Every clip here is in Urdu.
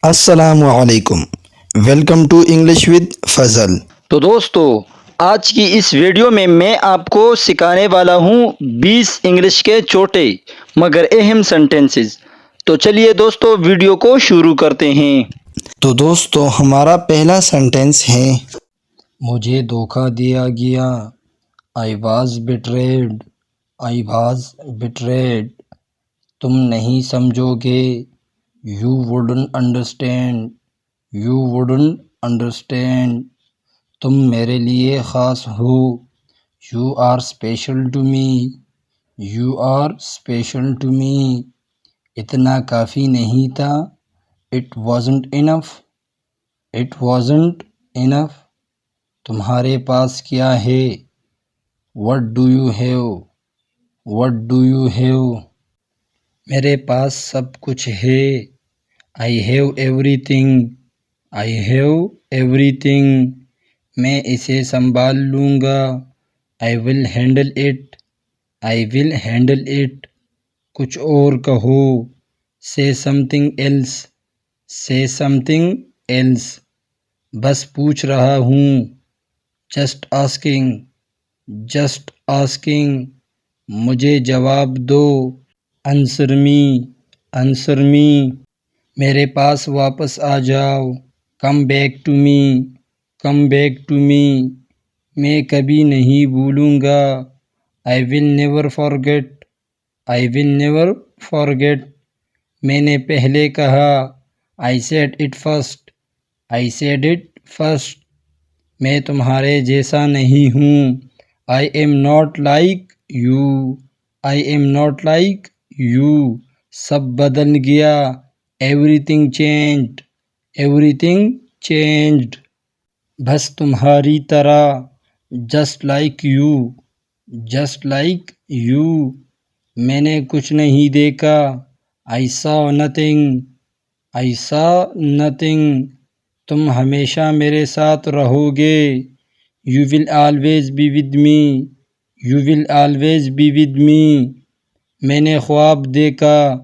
السلام علیکم، ویلکم ٹو انگلش ود فضل۔ تو دوستو، آج کی اس ویڈیو میں آپ کو سکھانے والا ہوں 20 انگلش کے چھوٹے مگر اہم سینٹنسز۔ تو چلیے دوستو، ویڈیو کو شروع کرتے ہیں۔ تو دوستو، ہمارا پہلا سینٹنس ہے مجھے دھوکہ دیا گیا۔ I was betrayed. I was betrayed. تم نہیں سمجھو گے۔ You wouldn't understand. You wouldn't understand. تم میرے لیے خاص ہو۔ You are special to me. You are special to me. اتنا کافی نہیں تھا۔ It wasn't enough. It wasn't enough. تمہارے پاس کیا ہے؟ What do you have? What do you have? میرے پاس سب کچھ ہے۔ I have everything. I have everything. میں اسے سنبھال لوں گا۔ I will handle it. I will handle it. کچھ اور کہو۔ Say something else. Say something else. بس پوچھ رہا ہوں۔ Just asking. Just asking. مجھے جواب دو۔ Answer me. Answer me. میرے پاس واپس آ جاؤ۔ Come back to me. Come back to me. میں کبھی نہیں بھولوں گا۔ I will never forget. I will never forget. میں نے پہلے کہا۔ I said it first. I said it first. میں تمہارے جیسا نہیں ہوں۔ I am not like you. I am not like you. سب بدل گیا۔ Everything changed. Everything changed. بس تمہاری طرح۔ Just like you. Just like you. میں نے کچھ نہیں دیکھا۔ I saw nothing. I saw nothing. تم ہمیشہ میرے ساتھ رہو گے۔ You will always be with me. You will always be with me. میں نے خواب دیکھا۔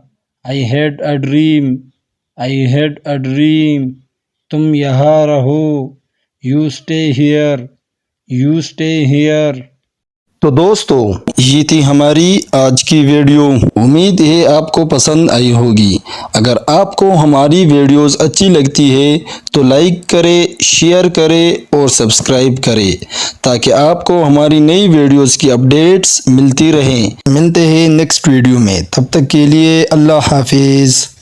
I had a dream. I had a dream. تم یہاں رہو۔ You stay here. You stay here. تو دوستو، یہ تھی ہماری آج کی ویڈیو۔ امید ہے آپ کو پسند آئی ہوگی۔ اگر آپ کو ہماری ویڈیوز اچھی لگتی ہے تو لائک کرے، شیئر کرے اور سبسکرائب کرے تاکہ آپ کو ہماری نئی ویڈیوز کی اپڈیٹس ملتی رہیں۔ ملتے ہیں نیکسٹ ویڈیو میں، تب تک کے لیے اللہ حافظ۔